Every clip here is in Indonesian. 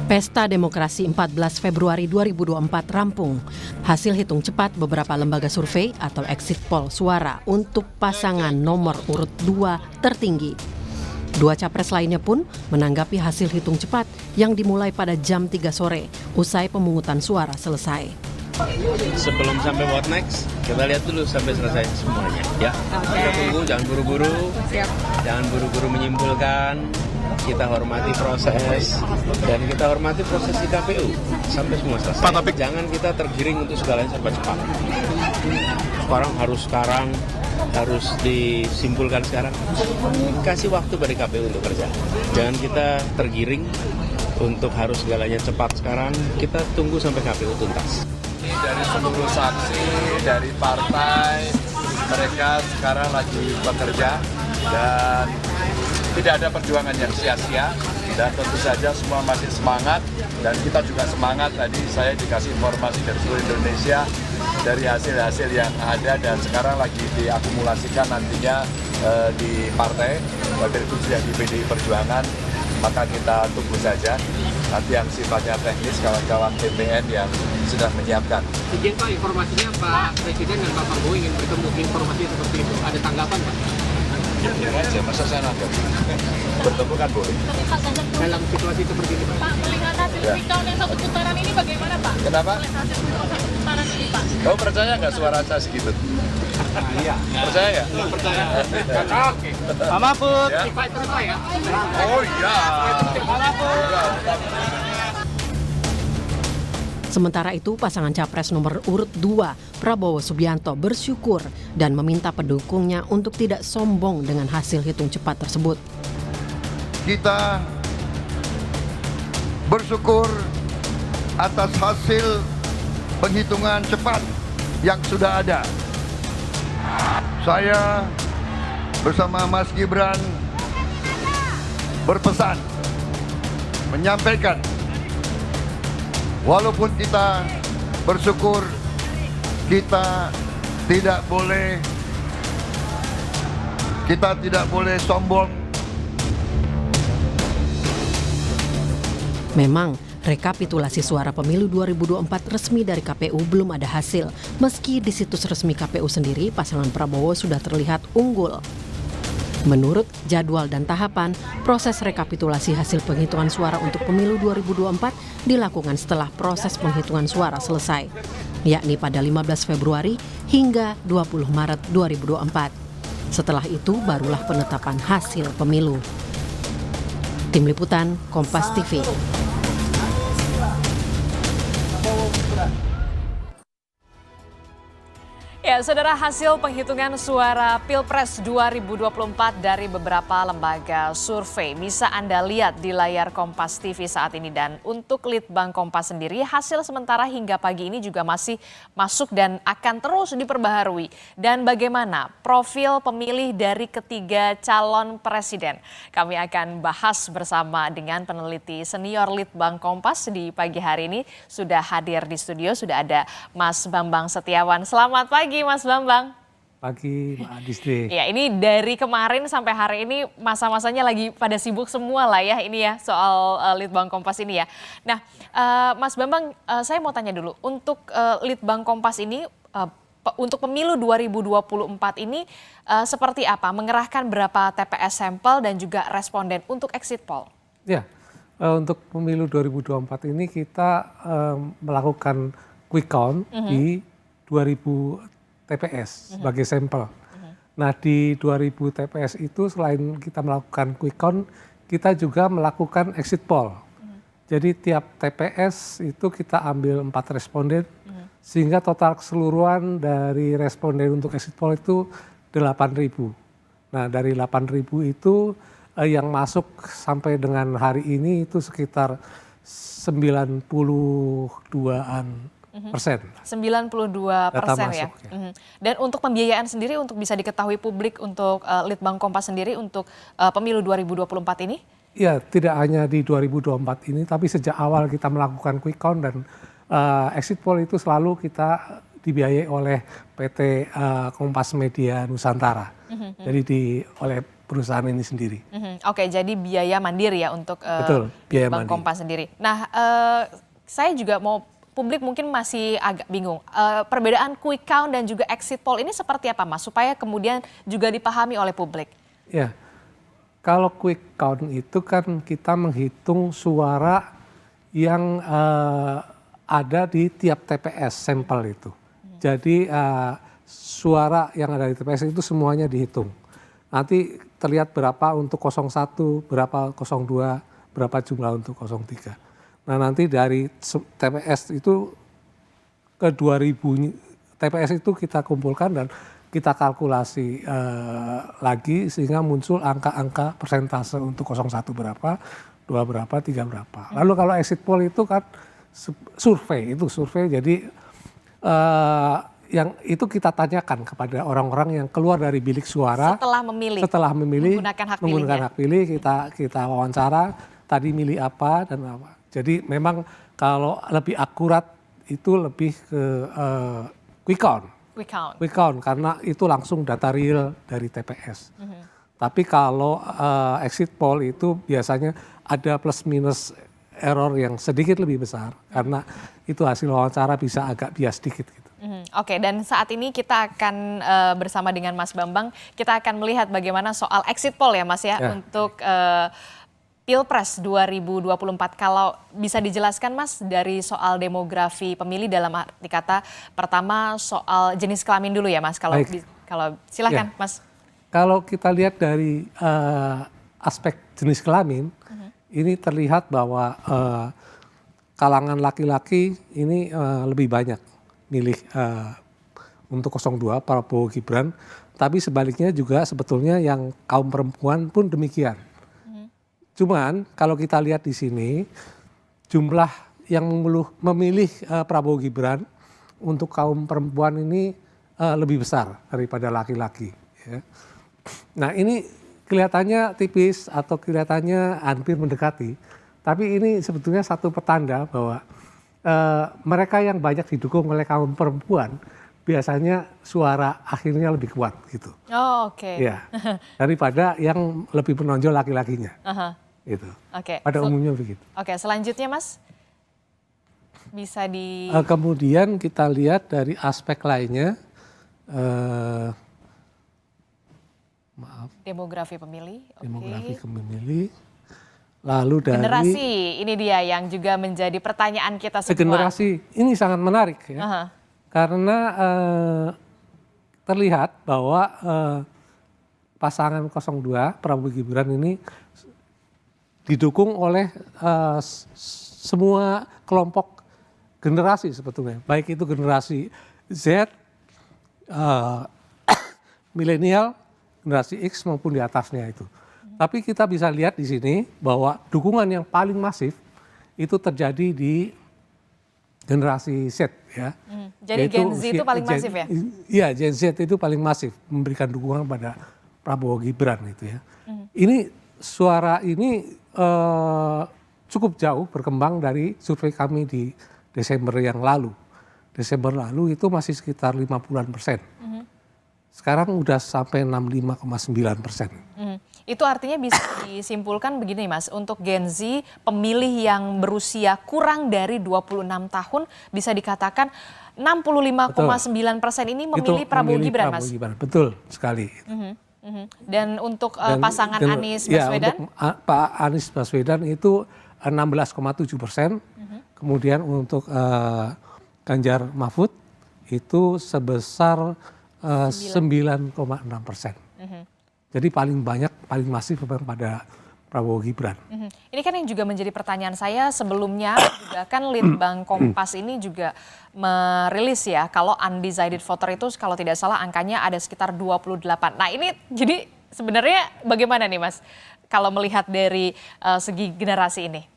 Pesta Demokrasi 14 Februari 2024 rampung. Hasil hitung cepat beberapa lembaga survei atau exit poll suara untuk pasangan nomor urut 2 tertinggi. Dua capres lainnya pun menanggapi hasil hitung cepat yang dimulai pada jam 3 sore usai pemungutan suara selesai. Sebelum sampai what next, kita lihat dulu sampai selesai semuanya. Ya, kita tunggu, jangan buru-buru, jangan buru-buru menyimpulkan. Kita hormati proses dan kita hormati proses di KPU sampai semua selesai. Jangan kita tergiring untuk segalanya serba cepat. Sekarang harus disimpulkan sekarang. Kasih waktu bagi KPU untuk kerja. Jangan kita tergiring untuk harus segalanya cepat sekarang. Kita tunggu sampai KPU tuntas. Dari seluruh saksi, dari partai, mereka sekarang lagi bekerja dan tidak ada perjuangan yang sia-sia dan tentu saja semua masih semangat dan kita juga semangat. Tadi saya dikasih informasi dari seluruh Indonesia dari hasil-hasil yang ada dan sekarang lagi diakumulasikan nantinya di partai, wabil itu sudah di PDI Perjuangan, maka kita tunggu saja nanti yang sifatnya teknis kawan-kawan TPN yang sudah menyiapkan. Izin Pak, informasinya Pak Presiden dan Pak Prabowo ingin bertemu, informasi seperti itu, ada tanggapan Pak? Ya aja, masa saya nanggap? Bertemu kan boleh. Dalam situasi seperti ini Pak? Pak, melihat hasil quick count yang satu putaran ini bagaimana Pak? Kenapa? Melihat hasil satu putaran ini Pak? Kamu percaya nggak suara saya segitu? Iya. Percaya nggak? Percaya. Oke. Pak Mahfud, Pak terima ya? Oh iya. Pak Mahfud. Sementara itu, pasangan capres nomor urut 2, Prabowo Subianto, bersyukur dan meminta pendukungnya untuk tidak sombong dengan hasil hitung cepat tersebut. Kita bersyukur atas hasil penghitungan cepat yang sudah ada. Saya bersama Mas Gibran berpesan, menyampaikan, walaupun kita bersyukur, kita tidak boleh sombong. Memang, rekapitulasi suara pemilu 2024 resmi dari KPU belum ada hasil, meski di situs resmi KPU sendiri pasangan Prabowo sudah terlihat unggul. Menurut jadwal dan tahapan, proses rekapitulasi hasil penghitungan suara untuk pemilu 2024 dilakukan setelah proses penghitungan suara selesai, yakni pada 15 Februari hingga 20 Maret 2024. Setelah itu barulah penetapan hasil pemilu. Tim Liputan, Kompas TV. Ya, saudara, hasil penghitungan suara Pilpres 2024 dari beberapa lembaga survei bisa Anda lihat di layar Kompas TV saat ini. Dan untuk Litbang Kompas sendiri, hasil sementara hingga pagi ini juga masih masuk dan akan terus diperbaharui. Dan bagaimana profil pemilih dari ketiga calon presiden? Kami akan bahas bersama dengan peneliti senior Litbang Kompas di pagi hari ini. Sudah hadir di studio, sudah ada Mas Bambang Setiawan. Selamat pagi Mas Bambang. Pagi Mbak Adisti. Ya, ini dari kemarin sampai hari ini masa-masanya lagi pada sibuk semua lah ya ini ya soal Litbang Kompas ini ya. Nah, Mas Bambang, saya mau tanya dulu untuk Litbang Kompas ini untuk pemilu 2024 ini seperti apa? Mengerahkan berapa TPS sampel dan juga responden untuk exit poll? Ya, untuk pemilu 2024 ini kita melakukan quick count di 2000 TPS sebagai sampel. Nah, di 2000 TPS itu selain kita melakukan quick count, kita juga melakukan exit poll. Jadi tiap TPS itu kita ambil 4 responden, sehingga total keseluruhan dari responden untuk exit poll itu 8.000. Nah, dari 8.000 itu yang masuk sampai dengan hari ini itu sekitar 92-an persen. 92% ya. Dan untuk pembiayaan sendiri untuk bisa diketahui publik untuk Litbang Kompas sendiri untuk pemilu 2024 ini? Ya, tidak hanya di 2024 ini, tapi sejak awal kita melakukan quick count dan exit poll itu selalu kita dibiayai oleh PT Kompas Media Nusantara. Jadi oleh perusahaan ini sendiri. Oke, jadi biaya mandiri ya untuk Betul, biaya Bank mandiri. Kompas sendiri. Nah, saya juga mau, publik mungkin masih agak bingung. Perbedaan quick count dan juga exit poll ini seperti apa, Mas? Supaya kemudian juga dipahami oleh publik. Ya, kalau quick count itu kan kita menghitung suara yang ada di tiap TPS sampel itu. Jadi suara yang ada di TPS itu semuanya dihitung. Nanti terlihat berapa untuk 01, berapa 02, berapa jumlah untuk 03. Nah nanti dari TPS itu ke 2000 TPS itu kita kumpulkan dan kita kalkulasi lagi sehingga muncul angka-angka persentase untuk 01 berapa, 2 berapa, 3 berapa. Lalu kalau exit poll itu kan survei jadi yang itu kita tanyakan kepada orang-orang yang keluar dari bilik suara setelah memilih menggunakan hak pilih kita wawancara tadi milih apa dan apa. Jadi memang kalau lebih akurat itu lebih ke quick count karena itu langsung data real dari TPS. Tapi kalau exit poll itu biasanya ada plus minus error yang sedikit lebih besar karena itu hasil wawancara bisa agak bias dikit gitu. Oke, dan saat ini kita akan bersama dengan Mas Bambang, kita akan melihat bagaimana soal exit poll ya Mas ya. Untuk Pilpres 2024. Kalau bisa dijelaskan Mas dari soal demografi pemilih dalam arti kata pertama soal jenis kelamin dulu ya Mas. Kalau silakan Mas. Kalau kita lihat dari aspek jenis kelamin, ini terlihat bahwa kalangan laki-laki ini lebih banyak milih untuk 02 Prabowo Gibran, tapi sebaliknya juga sebetulnya yang kaum perempuan pun demikian. Cuman kalau kita lihat di sini jumlah yang memilih Prabowo Gibran untuk kaum perempuan ini lebih besar daripada laki-laki. Ya. Nah ini kelihatannya tipis atau kelihatannya hampir mendekati, tapi ini sebetulnya satu petanda bahwa mereka yang banyak didukung oleh kaum perempuan biasanya suara akhirnya lebih kuat gitu. Oh oke. Ya, daripada yang lebih menonjol laki-lakinya. Gitu. Pada umumnya begitu. Oke, selanjutnya Mas bisa di. Kemudian kita lihat dari aspek lainnya, demografi pemilih. Demografi pemilih. Lalu dari generasi, ini dia yang juga menjadi pertanyaan kita semua. Generasi ini sangat menarik ya, karena terlihat bahwa pasangan 02 Prabowo Gibran ini didukung oleh semua kelompok generasi sebetulnya, baik itu generasi Z, milenial, generasi X maupun di atasnya itu. Tapi kita bisa lihat di sini bahwa dukungan yang paling masif itu terjadi di generasi Z ya. Jadi Gen Z itu paling masif ya? Iya, Gen Z itu paling masif memberikan dukungan pada Prabowo Gibran itu ya. Ini suara ini cukup jauh berkembang dari survei kami di Desember yang lalu. Desember lalu itu masih sekitar 50-an%. Sekarang udah sampai 65,9%. Itu artinya bisa disimpulkan begini Mas, untuk Gen Z pemilih yang berusia kurang dari 26 tahun bisa dikatakan 65,9% ini memilih Prabowo Gibran Mas? Betul sekali. Dan untuk pasangan Anies Baswedan? Untuk Pak Anies Baswedan itu 16,7%, kemudian untuk Ganjar Mahfud itu sebesar 9,6%. Jadi paling banyak, paling masif pada Prabowo Gibran. Ini kan yang juga menjadi pertanyaan saya sebelumnya juga kan Litbang Kompas ini juga merilis ya kalau undecided voter itu kalau tidak salah angkanya ada sekitar 28. Nah ini jadi sebenarnya bagaimana nih Mas kalau melihat dari segi generasi ini?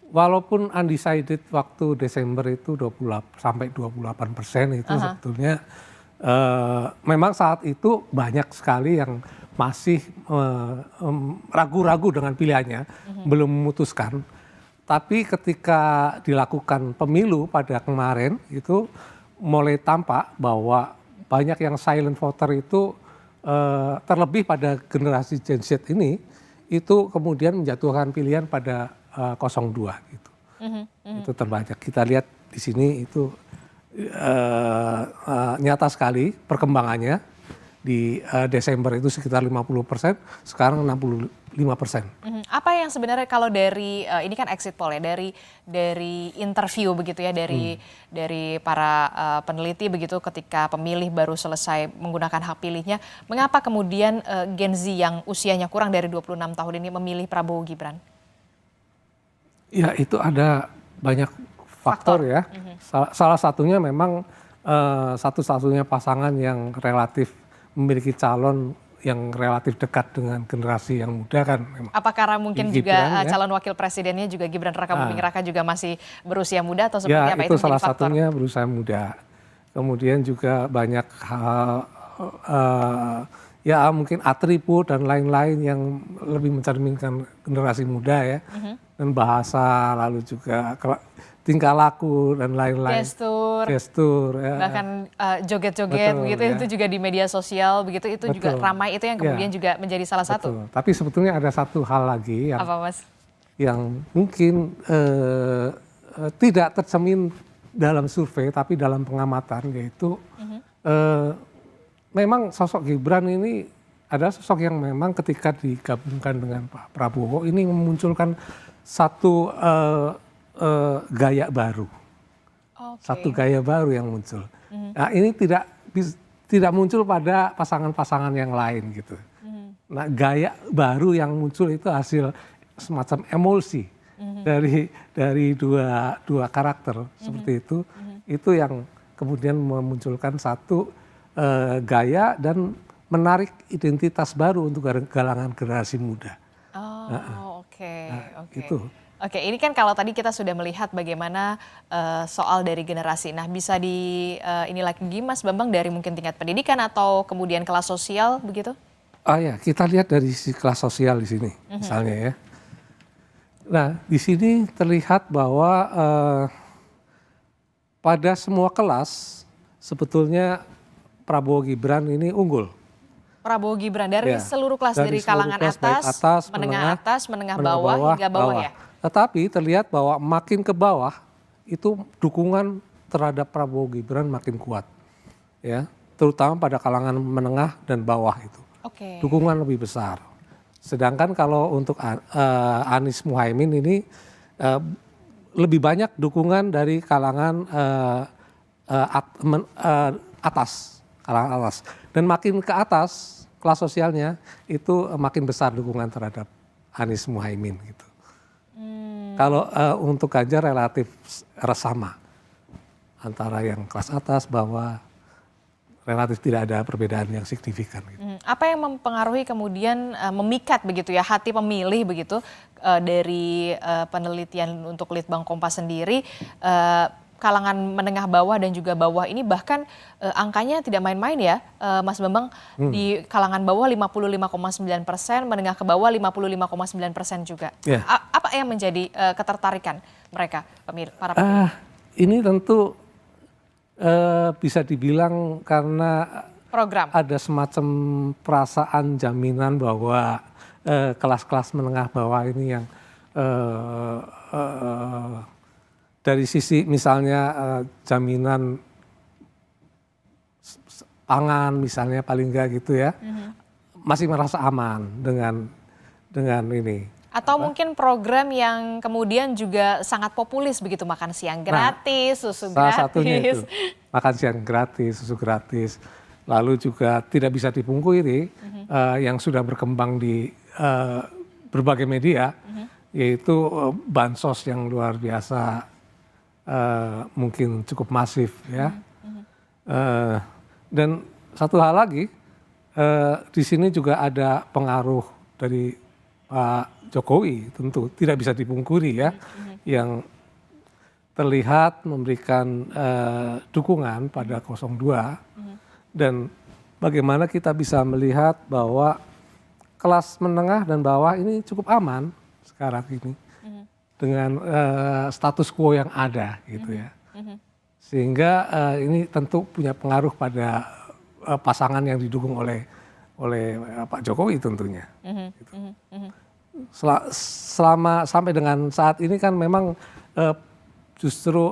Walaupun undecided waktu Desember itu 28% itu sebetulnya memang saat itu banyak sekali yang masih ragu-ragu dengan pilihannya, belum memutuskan. Tapi ketika dilakukan pemilu pada kemarin itu mulai tampak bahwa banyak yang silent voter itu terlebih pada generasi Gen Z ini itu kemudian menjatuhkan pilihan pada 02 gitu. Itu terbanyak. Kita lihat di sini itu nyata sekali perkembangannya. Di Desember itu sekitar 50%, sekarang 65%. Apa yang sebenarnya kalau dari ini kan exit poll ya, dari interview begitu ya, dari para peneliti begitu ketika pemilih baru selesai menggunakan hak pilihnya, mengapa kemudian Gen Z yang usianya kurang dari 26 tahun ini memilih Prabowo Gibran? Ya itu ada banyak faktor ya. Salah satunya memang satu-satunya pasangan yang relatif memiliki calon yang relatif dekat dengan generasi yang muda kan. Apa karena mungkin Gibran, juga calon wakil presidennya juga Gibran Raka Buming Raka juga masih berusia muda atau seperti apa? Itu salah satunya berusia muda. Kemudian juga banyak hal ya mungkin atribut dan lain-lain yang lebih mencerminkan generasi muda ya. Dan bahasa, lalu juga tingkah laku dan lain-lain. Gestur ya. Bahkan joget-joget begitu ya. Itu juga di media sosial begitu, itu juga ramai, itu yang kemudian juga menjadi salah satu. Tapi sebetulnya ada satu hal lagi yang, apa, Mas? Yang mungkin tidak tercermin dalam survei tapi dalam pengamatan, yaitu memang sosok Gibran ini adalah sosok yang memang ketika digabungkan dengan Pak Prabowo ini memunculkan satu gaya baru, satu gaya baru yang muncul. Nah ini tidak muncul pada pasangan-pasangan yang lain gitu. Nah gaya baru yang muncul itu hasil semacam emulsi dari dua karakter seperti itu yang kemudian memunculkan satu gaya dan menarik identitas baru untuk kalangan generasi muda. Itu. Oke, ini kan kalau tadi kita sudah melihat bagaimana soal dari generasi. Nah, bisa ini lagi Mas Bambang dari mungkin tingkat pendidikan atau kemudian kelas sosial begitu? Ya, kita lihat dari sisi kelas sosial di sini, misalnya ya. Nah, di sini terlihat bahwa pada semua kelas sebetulnya Prabowo Gibran ini unggul. Prabowo Gibran dari seluruh kelas, dari kalangan atas, menengah bawah hingga bawah ya. Tetapi terlihat bahwa makin ke bawah itu dukungan terhadap Prabowo Gibran makin kuat, ya, terutama pada kalangan menengah dan bawah itu. Dukungan lebih besar. Sedangkan kalau untuk Anies Muhaimin ini lebih banyak dukungan dari kalangan atas, dan makin ke atas kelas sosialnya itu makin besar dukungan terhadap Anies Muhaimin gitu. Kalau untuk Ganjar relatif sama antara yang kelas atas bawah, relatif tidak ada perbedaan yang signifikan. Gitu. Apa yang mempengaruhi kemudian memikat begitu ya hati pemilih begitu dari penelitian untuk Litbang Kompas sendiri, kalangan menengah bawah dan juga bawah ini bahkan angkanya tidak main-main ya, Mas Bambang. Di kalangan bawah 55,9%, menengah ke bawah 55,9% juga. Apa yang menjadi ketertarikan mereka, para pemilih? Ini tentu bisa dibilang karena program. Ada semacam perasaan jaminan bahwa kelas-kelas menengah bawah ini yang dari sisi misalnya jaminan pangan misalnya paling enggak gitu ya, masih merasa aman dengan ini. Atau mungkin program yang kemudian juga sangat populis begitu, makan siang gratis, susu gratis. Salah satunya itu, makan siang gratis, susu gratis. Lalu juga tidak bisa dipungkiri yang sudah berkembang di berbagai media, yaitu bansos yang luar biasa, mungkin cukup masif ya. Dan satu hal lagi, di sini juga ada pengaruh dari Pak Jokowi, tentu tidak bisa dipungkiri ya, yang terlihat memberikan dukungan pada 02, dan bagaimana kita bisa melihat bahwa kelas menengah dan bawah ini cukup aman sekarang ini dengan status quo yang ada gitu ya, sehingga ini tentu punya pengaruh pada pasangan yang didukung oleh Pak Jokowi tentunya. Gitu. Selama sampai dengan saat ini kan memang justru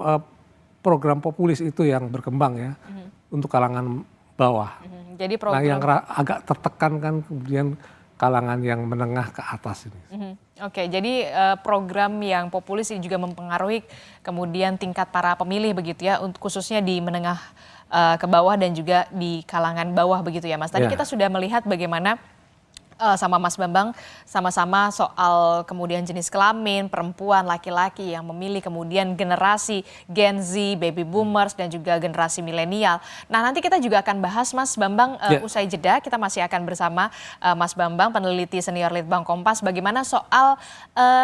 program populis itu yang berkembang ya untuk kalangan bawah. Jadi program... Nah yang agak tertekan kan kemudian kalangan yang menengah ke atas ini. Oke, jadi program yang populis ini juga mempengaruhi kemudian tingkat para pemilih begitu ya, khususnya di menengah ke bawah dan juga di kalangan bawah begitu ya Mas. Tadi kita sudah melihat bagaimana sama Mas Bambang sama-sama soal kemudian jenis kelamin, perempuan, laki-laki yang memilih, kemudian generasi Gen Z, baby boomers dan juga generasi milenial. Nah, nanti kita juga akan bahas Mas Bambang usai jeda, kita masih akan bersama Mas Bambang, peneliti senior Litbang Kompas, bagaimana soal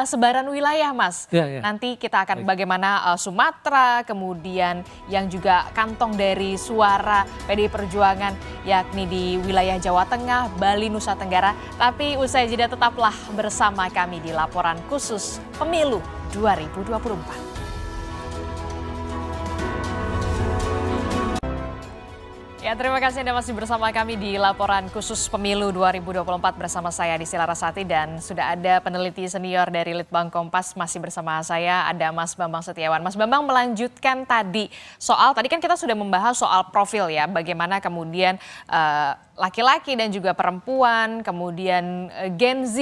sebaran wilayah Mas. Nanti kita akan bagaimana Sumatera, kemudian yang juga kantong dari suara PDI Perjuangan yakni di wilayah Jawa Tengah, Bali, Nusa Tenggara. Tapi usai jeda tetaplah bersama kami di laporan khusus Pemilu 2024. Ya, terima kasih Anda masih bersama kami di laporan khusus Pemilu 2024 bersama saya Desi Larasati dan sudah ada peneliti senior dari Litbang Kompas masih bersama saya, ada Mas Bambang Setiawan. Mas Bambang melanjutkan tadi tadi kan kita sudah membahas soal profil ya, bagaimana kemudian laki-laki dan juga perempuan, kemudian Gen Z,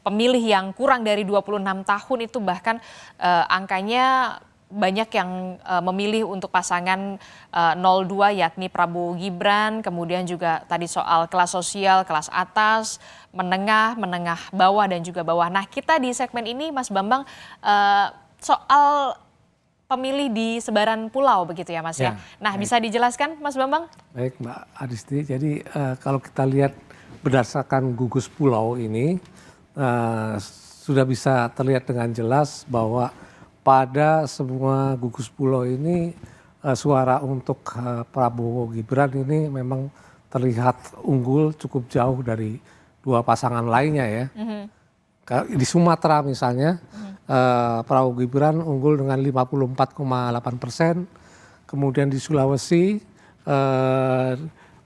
pemilih yang kurang dari 26 tahun itu bahkan angkanya banyak yang memilih untuk pasangan 02 yakni Prabowo Gibran, kemudian juga tadi soal kelas sosial, kelas atas, menengah bawah dan juga bawah. Nah, kita di segmen ini Mas Bambang soal pemilih di sebaran pulau begitu ya Mas ya. Nah, bisa dijelaskan Mas Bambang? Baik Mbak Adisti, jadi kalau kita lihat berdasarkan gugus pulau ini sudah bisa terlihat dengan jelas bahwa pada semua gugus pulau ini suara untuk Prabowo Gibran ini memang terlihat unggul cukup jauh dari dua pasangan lainnya ya. Di Sumatera misalnya Prabowo Gibran unggul dengan 54,8%, kemudian di Sulawesi,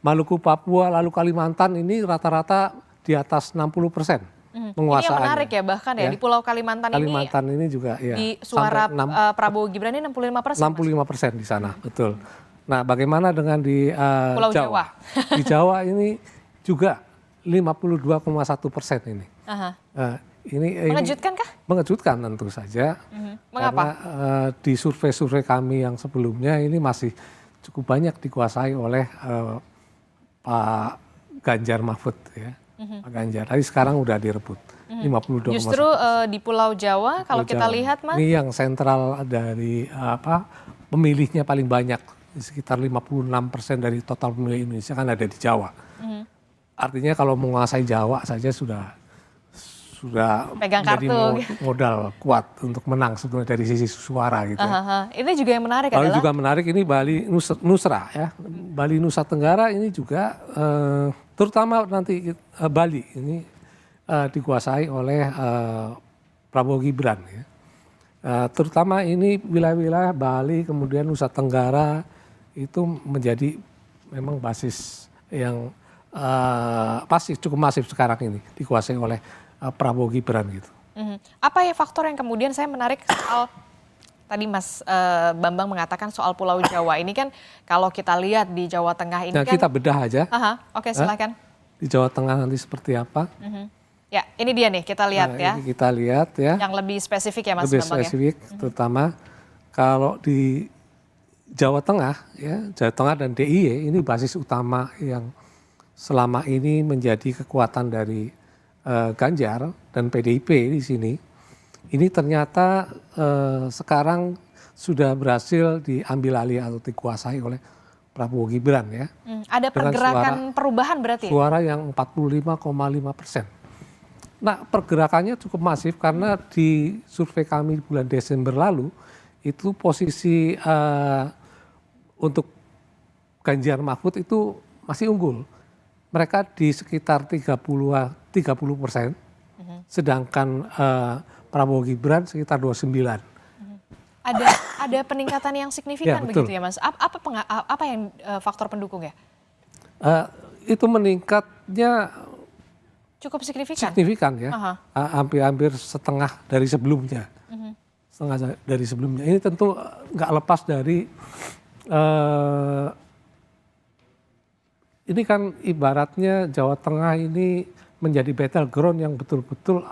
Maluku, Papua, lalu Kalimantan ini rata-rata di atas 60%. Ini yang menarik ya, bahkan ya di Pulau Kalimantan ini juga ya. Di suara Prabowo Gibran ini 65%. 65% di sana, betul. Nah, bagaimana dengan di Pulau Jawa? Di Jawa ini juga 52,1% ini. Ini mengejutkan kah? Mengejutkan tentu saja. Mengapa? Karena di survei-survei kami yang sebelumnya ini masih cukup banyak dikuasai oleh Pak Ganjar Mahfud ya. Pak Ganjar, tapi sekarang udah direbut 52,1%. Justru di Pulau Jawa kalau kita lihat Mas. Ini yang sentral dari pemilihnya paling banyak, sekitar 56% dari total pemilih Indonesia kan ada di Jawa. Artinya kalau menguasai Jawa saja sudah pegang menjadi kartu. modal kuat untuk menang sebenarnya dari sisi suara gitu. Ini juga yang menarik Lalu adalah juga menarik ini Bali Nusra ya. Bali Nusa Tenggara ini juga terutama nanti Bali ini dikuasai oleh Prabowo Gibran ya. Terutama ini wilayah-wilayah Bali kemudian Nusa Tenggara itu menjadi memang basis yang cukup masif sekarang ini dikuasai oleh Prabowo Gibran gitu. Apa ya faktor yang kemudian saya menarik soal tadi Mas Bambang mengatakan soal Pulau Jawa ini kan kalau kita lihat di Jawa Tengah ini nah, kan. Kita bedah aja. Oke, silakan. Di Jawa Tengah nanti seperti apa? Ya, ini dia nih kita lihat ya. Ini kita lihat ya. Yang lebih spesifik ya Mas lebih Bambang spesifik, ya. Terutama kalau di Jawa Tengah ya, Jawa Tengah dan DIY ini basis utama yang selama ini menjadi kekuatan dari Ganjar dan PDIP di sini, ini ternyata sekarang sudah berhasil diambil alih atau dikuasai oleh Prabowo Gibran ya. Ada pergerakan perubahan berarti? Suara yang 45,5%. Nah, pergerakannya cukup masif karena di survei kami bulan Desember lalu itu posisi untuk Ganjar Mahfud itu masih unggul. Mereka di sekitar 30%, sedangkan Prabowo Gibran sekitar 29%. Ada peningkatan yang signifikan begitu ya Mas? Apa yang faktor pendukung ya? itu meningkatnya Cukup signifikan. signifikan ya, Aha. hampir setengah dari sebelumnya. Setengah dari sebelumnya. Ini tentu nggak lepas dari ini kan ibaratnya Jawa Tengah ini menjadi battleground yang betul-betul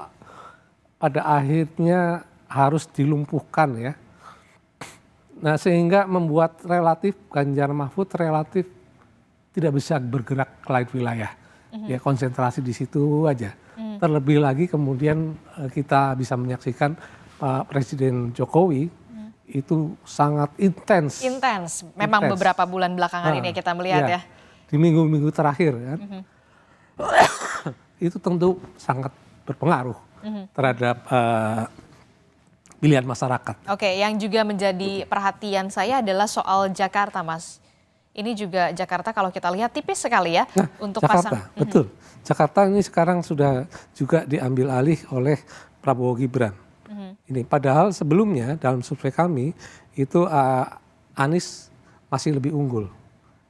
pada akhirnya harus dilumpuhkan ya. Nah sehingga membuat relatif Ganjar Mahfud relatif tidak bisa bergerak ke lain wilayah. Ya konsentrasi di situ aja. Terlebih lagi kemudian kita bisa menyaksikan Pak Presiden Jokowi itu sangat intens. Intens. Memang Intens. beberapa bulan belakangan ini kita melihat ya. Di minggu-minggu terakhir kan. Itu tentu sangat berpengaruh terhadap pilihan masyarakat. Oke, yang juga menjadi perhatian saya adalah soal Jakarta, Mas. Ini juga Jakarta kalau kita lihat tipis sekali ya Nah, untuk Jakarta, betul. Jakarta ini sekarang sudah juga diambil alih oleh Prabowo Gibran. Ini padahal sebelumnya dalam survei kami itu Anies masih lebih unggul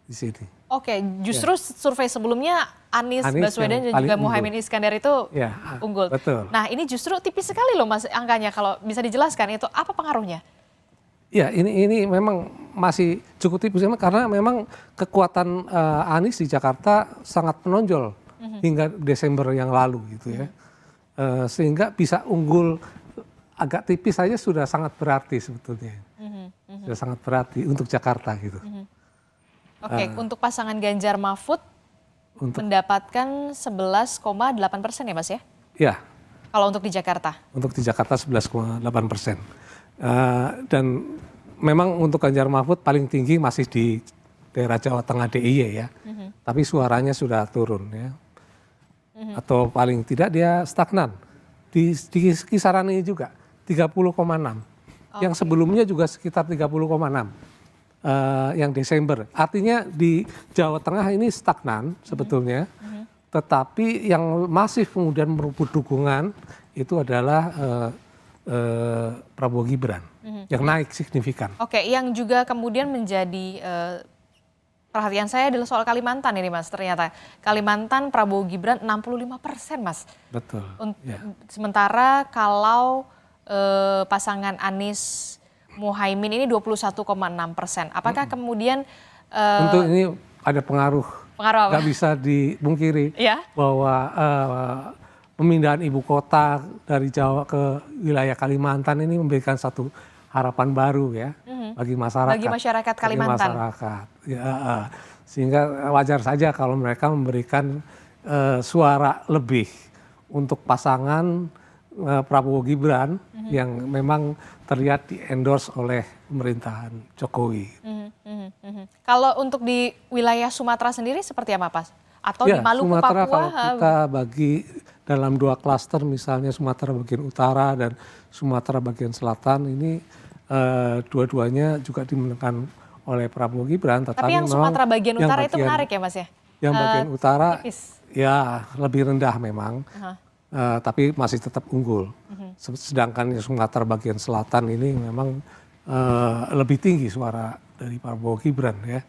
di sini. Oke, justru survei sebelumnya Anies Baswedan dan juga Muhaimin Iskandar itu unggul. Betul. Nah ini justru tipis sekali loh Mas angkanya, kalau bisa dijelaskan itu apa pengaruhnya? Ya ini memang masih cukup tipis karena memang kekuatan Anies di Jakarta sangat menonjol hingga Desember yang lalu gitu ya. Sehingga bisa unggul agak tipis saja sudah sangat berarti sebetulnya. Sudah sangat berarti untuk Jakarta gitu. Oke, untuk pasangan Ganjar Mahfud mendapatkan 11,8% ya Mas ya? Ya. Kalau untuk di Jakarta? Untuk di Jakarta 11,8%. Dan memang untuk Ganjar Mahfud paling tinggi masih di daerah Jawa Tengah DIY ya. Tapi suaranya sudah turun ya. Atau paling tidak dia stagnan. Di kisaran ini juga 30,6. Yang sebelumnya juga sekitar 30,6. Yang Desember. Artinya di Jawa Tengah ini stagnan sebetulnya. Tetapi yang masif kemudian merebut dukungan itu adalah Prabowo Gibran yang naik signifikan. Oke, yang juga kemudian menjadi perhatian saya adalah soal Kalimantan ini Mas. Ternyata Kalimantan Prabowo Gibran 65% Mas. Betul. Sementara kalau pasangan Anies Muhaimin ini 21,6%. Apakah kemudian tentu ini ada pengaruh apa? Gak bisa dipungkiri bahwa pemindahan ibu kota dari Jawa ke wilayah Kalimantan ini memberikan satu harapan baru ya bagi masyarakat. Bagi masyarakat Kalimantan. Bagi masyarakat. Sehingga wajar saja kalau mereka memberikan suara lebih untuk pasangan Prabowo Gibran yang memang terlihat di-endorse oleh pemerintahan Jokowi. Kalau untuk di wilayah Sumatera sendiri seperti apa Pak? Atau di Maluku, Sumatera, Papua? kalau kita bagi dalam 2 klaster misalnya Sumatera bagian utara dan Sumatera bagian selatan ini dua-duanya juga dimenangkan oleh Prabowo Gibran. Tapi yang Sumatera bagian utara itu menarik ya Mas ya? Yang bagian utara tipis. Ya lebih rendah memang. Tapi masih tetap unggul. Sedangkan Sumatera bagian selatan ini memang lebih tinggi suara dari Prabowo Gibran ya.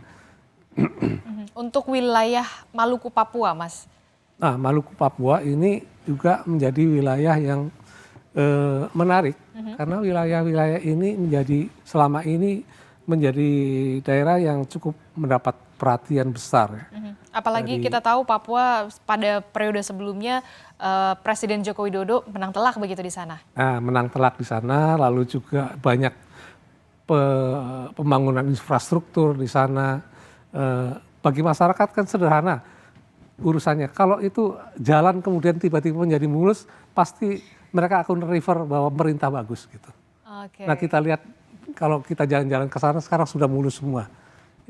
Untuk wilayah Maluku Papua Mas? Nah Maluku Papua ini juga menjadi wilayah yang menarik. Karena wilayah-wilayah ini selama ini menjadi daerah yang cukup mendapat perhatian besar ya. Apalagi kita tahu Papua pada periode sebelumnya Presiden Joko Widodo menang telak begitu di sana. Nah, menang telak di sana, lalu juga banyak pembangunan infrastruktur di sana. Bagi masyarakat kan sederhana urusannya. Kalau itu jalan kemudian tiba-tiba menjadi mulus, pasti mereka akan refer bahwa pemerintah bagus gitu. Nah kita lihat kalau kita jalan-jalan ke sana sekarang sudah mulus semua.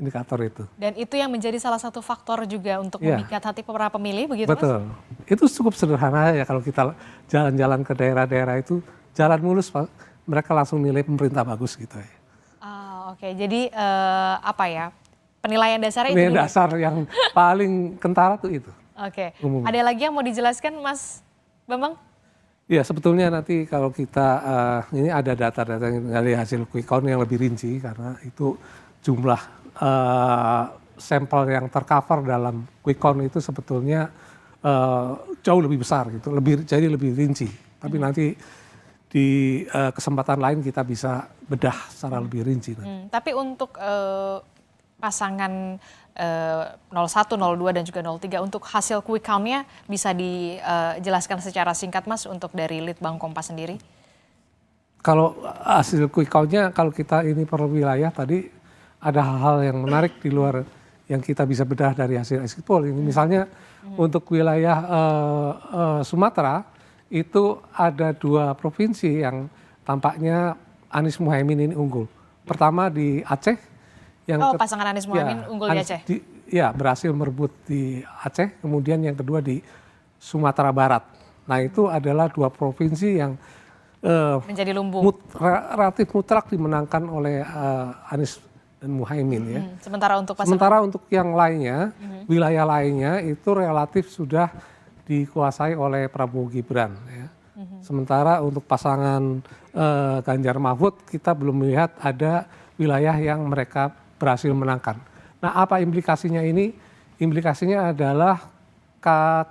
Indikator itu. Dan itu yang menjadi salah satu faktor juga untuk memikat hati para pemilih begitu Betul. Mas? Itu cukup sederhana ya kalau kita jalan-jalan ke daerah-daerah itu jalan mulus mereka langsung nilai pemerintah bagus gitu ya. Oke. Jadi apa ya penilaian dasarnya penilaian dasar yang paling kentara tuh itu. Oke. Ada lagi yang mau dijelaskan Mas Bambang? Ya sebetulnya nanti kalau kita ini ada data-data dari hasil quick count yang lebih rinci karena itu jumlah sampel yang tercover dalam quick count itu sebetulnya jauh lebih besar gitu, jadi lebih rinci. Tapi nanti di kesempatan lain kita bisa bedah secara lebih rinci. Tapi untuk pasangan 01, 02 dan juga 03 untuk hasil quick count-nya bisa dijelaskan secara singkat Mas untuk dari Litbang Kompas sendiri? Kalau hasil quick count-nya, kalau kita ini per wilayah tadi ada hal-hal yang menarik di luar yang kita bisa bedah dari hasil exit poll. Ini misalnya untuk wilayah Sumatera itu ada 2 provinsi yang tampaknya Anies Muhaimin ini unggul. Pertama di Aceh. Pasangan Anies Muhaimin unggul di Aceh? Ya, berhasil merebut di Aceh. Kemudian yang kedua di Sumatera Barat. Nah itu adalah 2 provinsi yang menjadi lumbung. Relatif mutlak dimenangkan oleh Anies dan Muhaimin ya. Sementara untuk yang lainnya, wilayah lainnya itu relatif sudah dikuasai oleh Prabowo Gibran ya. Sementara untuk pasangan Ganjar Mahfud kita belum melihat ada wilayah yang mereka berhasil menangkan. Nah, apa implikasinya ini? Implikasinya adalah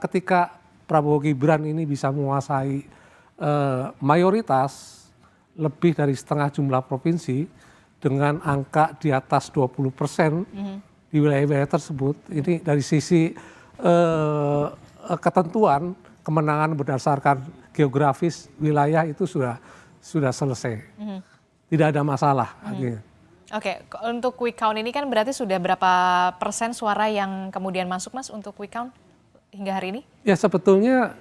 ketika Prabowo Gibran ini bisa menguasai mayoritas lebih dari setengah jumlah provinsi dengan angka di atas 20% di wilayah-wilayah tersebut. Ini dari sisi ketentuan kemenangan berdasarkan geografis wilayah itu sudah selesai. Tidak ada masalah. Oke, untuk quick count ini kan berarti sudah berapa persen suara yang kemudian masuk Mas untuk quick count hingga hari ini? Ya sebetulnya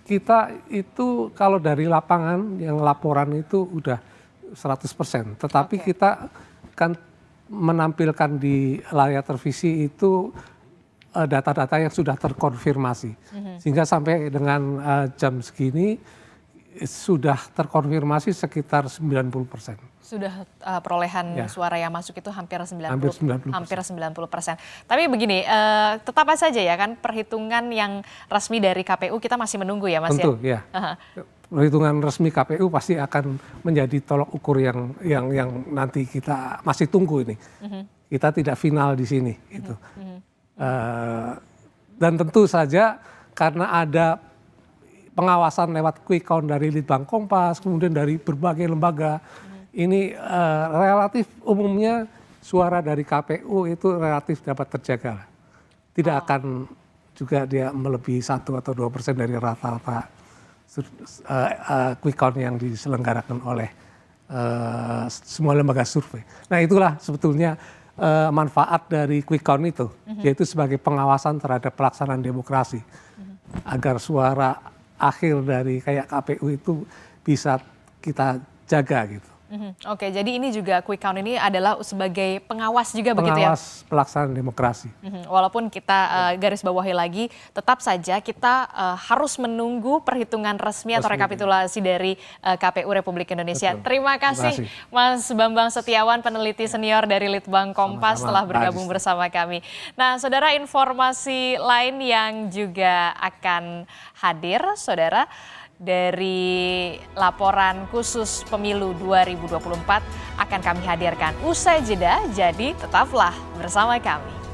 kita itu kalau dari lapangan yang laporan itu udah 100%. Tetapi kita kan menampilkan di layar televisi itu data-data yang sudah terkonfirmasi. Sehingga sampai dengan jam segini sudah terkonfirmasi sekitar 90%. Sudah perolehan suara yang masuk itu hampir 90%. Tapi begini, tetap saja ya kan perhitungan yang resmi dari KPU kita masih menunggu ya Mas. Tentu ya. Perhitungan resmi KPU pasti akan menjadi tolok ukur yang nanti kita masih tunggu ini. Kita tidak final di sini gitu. Dan tentu saja karena ada pengawasan lewat quick count dari Litbang Kompas, kemudian dari berbagai lembaga. Ini relatif umumnya suara dari KPU itu relatif dapat terjaga. Tidak akan juga dia melebihi 1 atau 2% dari rata-rata quick count yang diselenggarakan oleh semua lembaga survei. Nah itulah sebetulnya manfaat dari quick count itu, yaitu sebagai pengawasan terhadap pelaksanaan demokrasi. Agar suara akhir dari kayak KPU itu bisa kita jaga gitu. Oke, jadi ini juga quick count ini adalah sebagai pengawas juga begitu ya? Pengawas pelaksanaan demokrasi. Walaupun kita garis bawahi lagi, tetap saja kita harus menunggu perhitungan resmi atau rekapitulasi dari KPU Republik Indonesia. Betul. Terima kasih Mas Bambang Setiawan, peneliti senior dari Litbang Kompas telah bergabung bersama kami. Nah, saudara, informasi lain yang juga akan hadir, saudara, dari laporan khusus pemilu 2024 akan kami hadirkan usai jeda, jadi tetaplah bersama kami.